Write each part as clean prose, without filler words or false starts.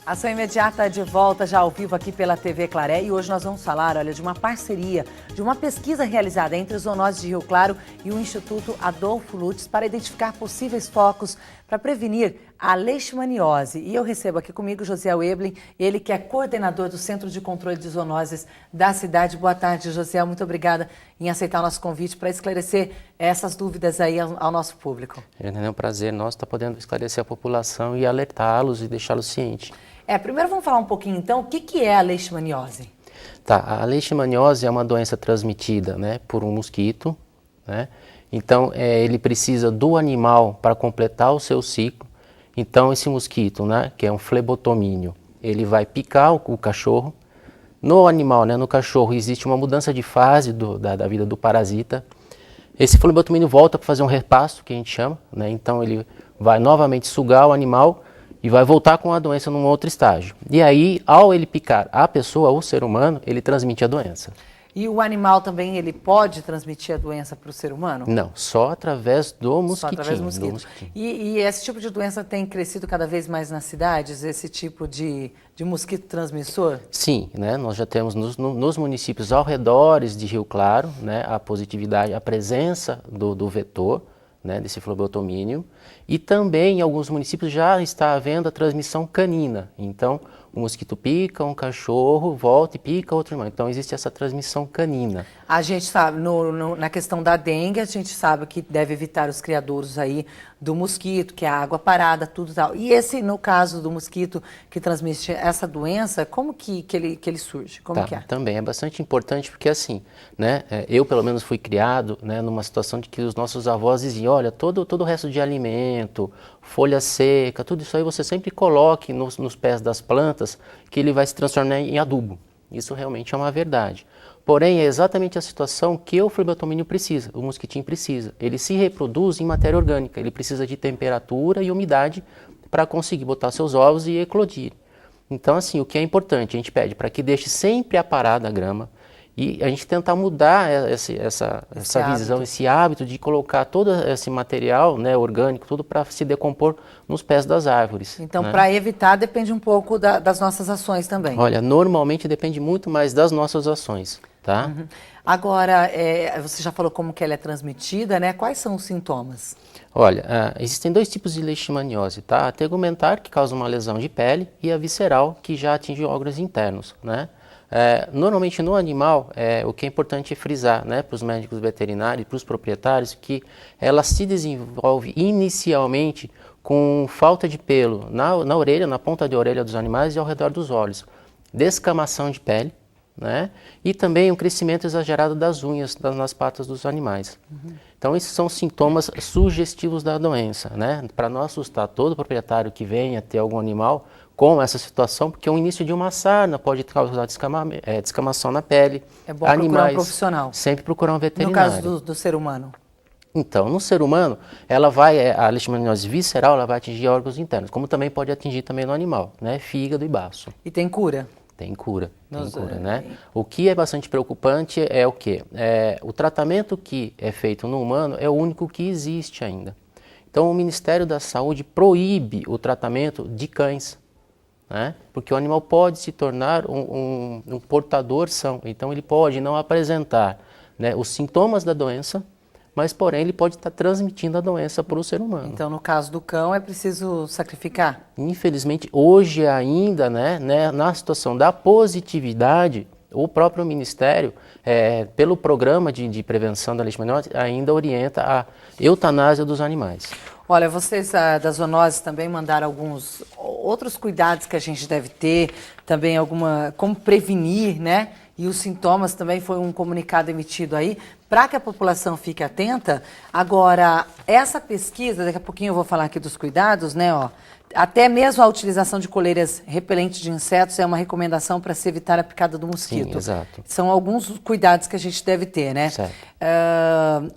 Ação Imediata de volta já ao vivo aqui pela TV Claré e hoje nós vamos falar, olha, de uma parceria, de uma pesquisa realizada entre os zoonoses de Rio Claro e o Instituto Adolfo Lutz para identificar possíveis focos para prevenir a leishmaniose. E eu recebo aqui comigo José Weblin, ele que é coordenador do Centro de Controle de Zoonoses da cidade. Boa tarde, José, muito obrigada em aceitar o nosso convite para esclarecer essas dúvidas aí ao nosso público. É um prazer nosso estar podendo esclarecer a população e alertá-los e deixá-los cientes. Primeiro vamos falar um pouquinho então, o que é a leishmaniose? Tá, a leishmaniose é uma doença transmitida, por um mosquito, Então, ele precisa do animal para completar o seu ciclo. Então, esse mosquito, que é um flebotomínio, ele vai picar o cachorro. No animal, no cachorro, existe uma mudança de fase da vida do parasita. Esse flebotomínio volta para fazer um repasto, que a gente chama, Então, ele vai novamente sugar o animal e vai voltar com a doença num outro estágio. E aí, ao ele picar a pessoa, o ser humano, ele transmite a doença. E o animal também, ele pode transmitir a doença para o ser humano? Não, só através do mosquitinho. Só através do mosquito. E esse tipo de doença tem crescido cada vez mais nas cidades, esse tipo de mosquito transmissor? Sim, nós já temos nos municípios ao redor de Rio Claro, a positividade, a presença do vetor, desse flebotomínio, e também em alguns municípios já está havendo a transmissão canina. Então, o mosquito pica um cachorro, volta e pica outro animal. Então, existe essa transmissão canina. A gente sabe, na questão da dengue, a gente sabe que deve evitar os criadouros aí do mosquito, que é a água parada, tudo tal. E esse, no caso do mosquito que transmite essa doença, como que ele surge? Como que é? Também é bastante importante porque assim, eu pelo menos fui criado, numa situação de que os nossos avós diziam, olha, todo o resto de alimento, folha seca, tudo isso aí você sempre coloque nos pés das plantas que ele vai se transformar em adubo. Isso realmente é uma verdade. Porém, é exatamente a situação que o flebotomínio precisa, o mosquitinho precisa. Ele se reproduz em matéria orgânica, ele precisa de temperatura e umidade para conseguir botar seus ovos e eclodir. Então, assim, o que é importante, a gente pede para que deixe sempre aparada a grama e a gente tentar mudar essa visão, esse hábito de colocar todo esse material orgânico, tudo para se decompor nos pés das árvores. Então, para evitar, depende um pouco das nossas ações também. Olha, normalmente depende muito mais das nossas ações, tá? Uhum. Agora, você já falou como que ela é transmitida, Quais são os sintomas? Olha, existem dois tipos de leishmaniose, tá? A tegumentar, que causa uma lesão de pele, e a visceral, que já atinge órgãos internos, Normalmente no animal, o que é importante frisar para os médicos veterinários e para os proprietários que ela se desenvolve inicialmente com falta de pelo na orelha, na ponta de orelha dos animais e ao redor dos olhos, descamação de pele, e também um crescimento exagerado das unhas nas patas dos animais. Uhum. Então esses são sintomas sugestivos da doença, para não assustar todo proprietário que venha ter algum animal com essa situação, porque o início de uma sarna pode causar descamação na pele. É bom procurar um profissional. Sempre procurar um veterinário. No caso do ser humano? Então, no ser humano, a leishmaniose visceral, ela vai atingir órgãos internos, como também pode atingir também no animal, fígado e baço. E tem cura? Tem cura, O que é bastante preocupante é o quê? O tratamento que é feito no humano é o único que existe ainda. Então, o Ministério da Saúde proíbe o tratamento de cães, porque o animal pode se tornar um portador são. Então, ele pode não apresentar os sintomas da doença, mas, porém, ele pode estar transmitindo a doença para o ser humano. Então, no caso do cão, é preciso sacrificar? Infelizmente, hoje ainda, na situação da positividade, o próprio Ministério, pelo programa de prevenção da leishmaniose, ainda orienta a eutanásia dos animais. Olha, vocês da zoonose também mandaram alguns outros cuidados que a gente deve ter, também como prevenir, E os sintomas também foi um comunicado emitido aí, para que a população fique atenta. Agora, essa pesquisa, daqui a pouquinho eu vou falar aqui dos cuidados, até mesmo a utilização de coleiras repelentes de insetos é uma recomendação para se evitar a picada do mosquito. Sim, exato. São alguns cuidados que a gente deve ter, Certo.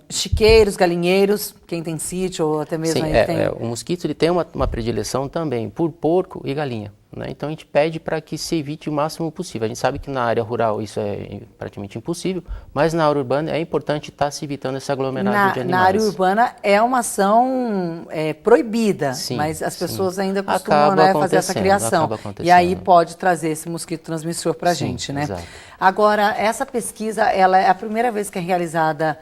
Chiqueiros, galinheiros, quem tem sítio ou até mesmo Sim, aí tem... o mosquito ele tem uma predileção também por porco e galinha, né? Então a gente pede para que se evite o máximo possível. A gente sabe que na área rural isso é praticamente impossível, mas na área urbana é importante estar se evitando esse aglomerado de animais. Na área urbana é uma ação proibida, Sim, mas as sim. pessoas ainda costumam, Acaba né, fazer essa criação. E aí pode trazer esse mosquito transmissor para a gente, né? Exato. Agora, essa pesquisa, ela é a primeira vez que é realizada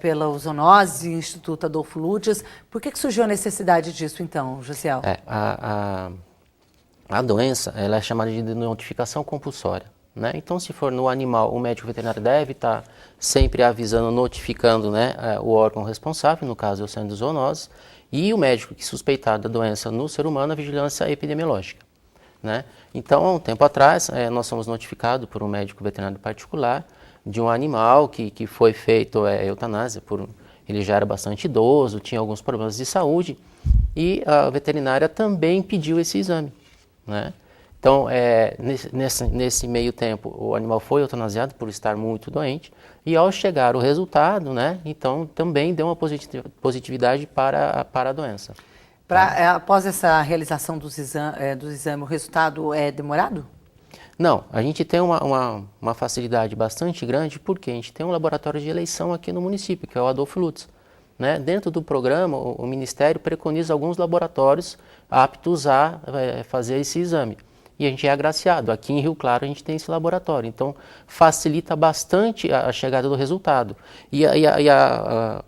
pela Zoonose, Instituto Adolfo Lutz. Por que surgiu a necessidade disso, então, Josiel? A doença, ela é chamada de notificação compulsória, né? Então, se for no animal, o médico veterinário deve estar sempre avisando, notificando, né, o órgão responsável, no caso é o centro de zoonose, e o médico que suspeitar da doença no ser humano, a vigilância epidemiológica, né? Então, há um tempo atrás, nós fomos notificados por um médico veterinário particular de um animal que foi feito eutanásia, ele já era bastante idoso, tinha alguns problemas de saúde, e a veterinária também pediu esse exame, né? Então, nesse meio tempo, o animal foi eutanasiado por estar muito doente, e ao chegar o resultado, né, então também deu uma positividade para a doença. Após essa realização do exame, o resultado é demorado? Não, a gente tem uma facilidade bastante grande, porque a gente tem um laboratório de eleição aqui no município, que é o Adolfo Lutz, né? Dentro do programa, o Ministério preconiza alguns laboratórios aptos a fazer esse exame. E a gente é agraciado. Aqui em Rio Claro a gente tem esse laboratório. Então, facilita bastante a chegada do resultado. E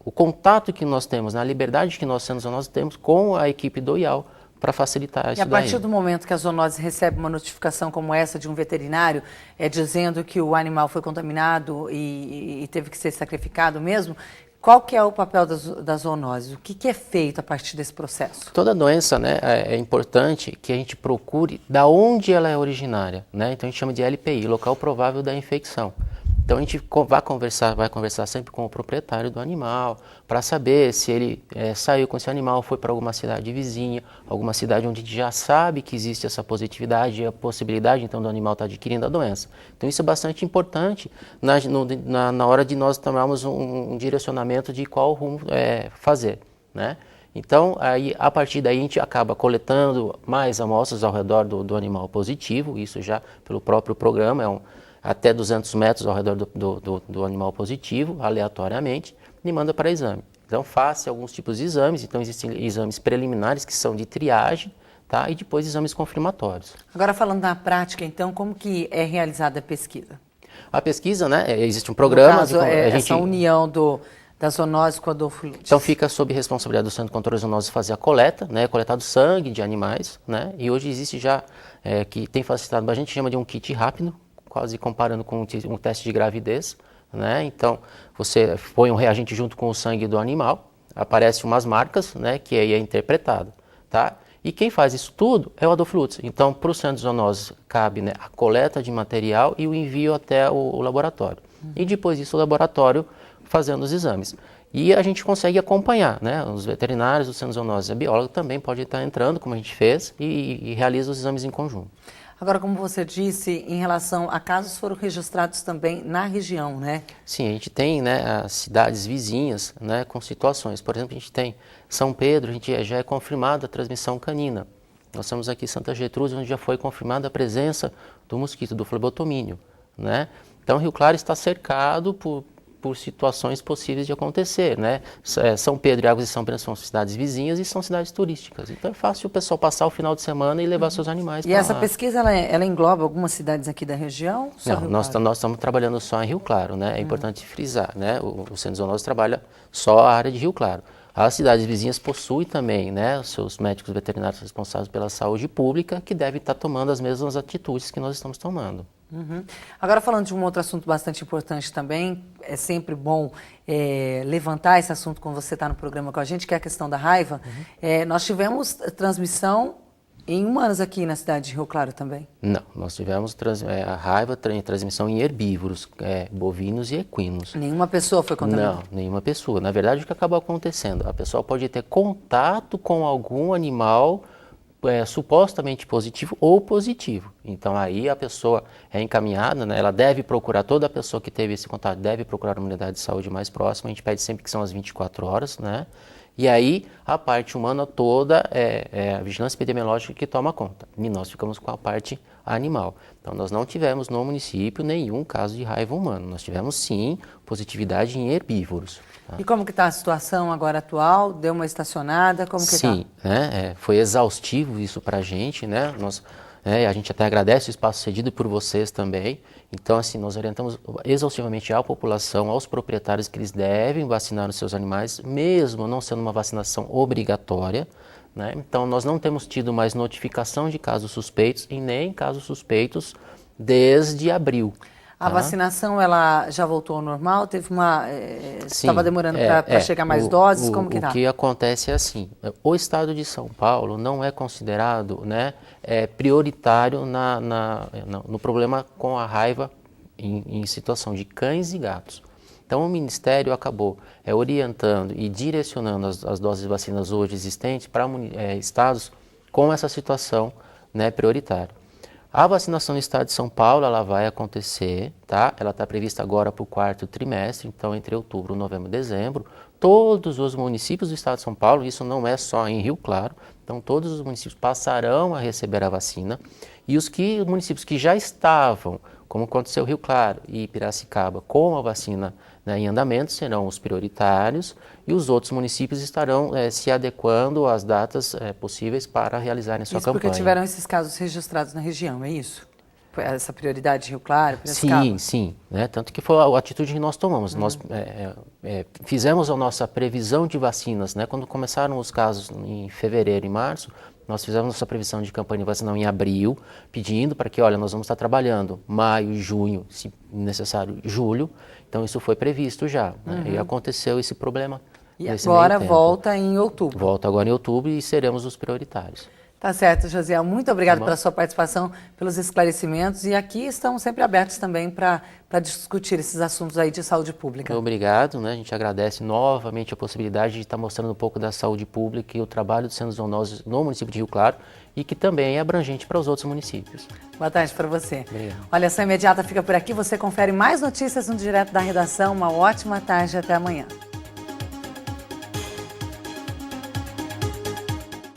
o contato que nós temos, a liberdade que nós temos com a equipe do IAL para facilitar isso daí. E a partir do momento que a zoonose recebe uma notificação como essa de um veterinário, dizendo que o animal foi contaminado e teve que ser sacrificado mesmo, qual que é o papel da zoonose? O que é feito a partir desse processo? Toda doença, né, é importante que a gente procure da onde ela é originária, né? Então a gente chama de LPI, local provável da infecção. Então a gente vai conversar sempre com o proprietário do animal para saber se ele saiu com esse animal, foi para alguma cidade vizinha, alguma cidade onde a gente já sabe que existe essa positividade e a possibilidade então do animal estar adquirindo a doença. Então isso é bastante importante na hora de nós tomarmos um direcionamento de qual rumo fazer, né? Então, aí, a partir daí a gente acaba coletando mais amostras ao redor do animal positivo, isso já pelo próprio programa, até 200 metros ao redor do animal positivo, aleatoriamente, e manda para exame. Então, faz alguns tipos de exames, então existem exames preliminares que são de triagem, tá? E depois exames confirmatórios. Agora, falando na prática, então, como que é realizada a pesquisa? A pesquisa, né, existe um programa... No caso, essa união da zoonose com a Adolfo Lutz. Então fica sob responsabilidade do Centro de Controle de Zoonose fazer a coleta, né, coletado sangue de animais, né, e hoje existe já, que tem facilitado, a gente chama de um kit rápido, quase comparando com um teste de gravidez, né, então você põe um reagente junto com o sangue do animal, aparecem umas marcas, né, que aí é interpretado, tá? E quem faz isso tudo é o Adolfo Lutz. Então, para o Centro de Zoonose cabe, né, a coleta de material e o envio até o laboratório. E depois disso o laboratório fazendo os exames. E a gente consegue acompanhar, né? Os veterinários, o Centro de Zoonose e a bióloga também pode estar entrando, como a gente fez, e realiza os exames em conjunto. Agora, como você disse, em relação a casos foram registrados também na região, né? Sim, a gente tem, né, as cidades vizinhas, né, com situações. Por exemplo, a gente tem São Pedro, a gente já é confirmada a transmissão canina. Nós temos aqui Santa Gertrudes, onde já foi confirmada a presença do mosquito, do flebotomínio, né? Então, Rio Claro está cercado por situações possíveis de acontecer, né? São Pedro e Águas de São Pedro são cidades vizinhas e são cidades turísticas. Então é fácil o pessoal passar o final de semana e levar seus animais para lá. E essa pesquisa, ela engloba algumas cidades aqui da região? Não, nós estamos trabalhando só em Rio Claro, né? É importante frisar, né? O Centro de Zoonose trabalha só a área de Rio Claro. As cidades vizinhas possuem também, né, os seus médicos veterinários responsáveis pela saúde pública, que devem estar tomando as mesmas atitudes que nós estamos tomando. Agora, falando de um outro assunto bastante importante também, é sempre bom levantar esse assunto quando você está no programa com a gente, que é a questão da raiva. Nós tivemos transmissão em humanos aqui na cidade de Rio Claro também? Não, nós tivemos a raiva em transmissão em herbívoros, bovinos e equinos. Nenhuma pessoa foi contaminada? Não, nenhuma pessoa. Na verdade, o que acabou acontecendo? A pessoa pode ter contato com algum animal supostamente positivo ou positivo. Então aí a pessoa é encaminhada, né? Ela deve procurar, toda a pessoa que teve esse contato deve procurar uma unidade de saúde mais próxima. A gente pede sempre que são as 24 horas, né? E aí, a parte humana toda é a vigilância epidemiológica que toma conta. E nós ficamos com a parte animal. Então, nós não tivemos no município nenhum caso de raiva humana. Nós tivemos, sim, positividade em herbívoros. Tá? E como que está a situação agora atual? Deu uma estacionada? Como que está? Sim, né? Foi exaustivo isso para a gente, né? A gente até agradece o espaço cedido por vocês também. Então, assim, nós orientamos exaustivamente à população, aos proprietários, que eles devem vacinar os seus animais, mesmo não sendo uma vacinação obrigatória, né? Então, nós não temos tido mais notificação de casos suspeitos e nem casos suspeitos desde abril. A vacinação, ela já voltou ao normal? Teve uma... Estava demorando para chegar mais doses? Como que está? O que acontece é assim, o estado de São Paulo não é considerado, né, prioritário no problema com a raiva em situação de cães e gatos. Então, o Ministério acabou orientando e direcionando as doses de vacinas hoje existentes para estados com essa situação, né, prioritária. A vacinação no estado de São Paulo, ela vai acontecer, tá? Ela está prevista agora para o 4º trimestre, então entre outubro, novembro e dezembro. Todos os municípios do estado de São Paulo, isso não é só em Rio Claro, então todos os municípios passarão a receber a vacina. E os municípios que já estavam, como aconteceu Rio Claro e Piracicaba, com a vacina, né, em andamento, serão os prioritários, e os outros municípios estarão se adequando às datas possíveis para realizarem sua campanha. Porque tiveram esses casos registrados na região, é isso? Essa prioridade de Rio Claro, Piracicaba? Sim, né? Tanto que foi a atitude que nós tomamos. Nós fizemos a nossa previsão de vacinas, né? Quando começaram os casos em fevereiro e março, nós fizemos nossa previsão de campanha de vacinação em abril, pedindo para que, olha, nós vamos estar trabalhando maio, junho, se necessário, julho. Então, isso foi previsto já, né? E aconteceu esse problema. E agora volta em outubro. Volta agora em outubro e seremos os prioritários. Tá certo, Josiel. Muito obrigado pela sua participação, pelos esclarecimentos. E aqui estamos sempre abertos também para discutir esses assuntos aí de saúde pública. Obrigado, né? A gente agradece novamente a possibilidade de estar mostrando um pouco da saúde pública e o trabalho dos centros zoonoses no município de Rio Claro e que também é abrangente para os outros municípios. Boa tarde para você. Obrigado. Olha, Ação Imediata fica por aqui. Você confere mais notícias no Direto da Redação. Uma ótima tarde e até amanhã.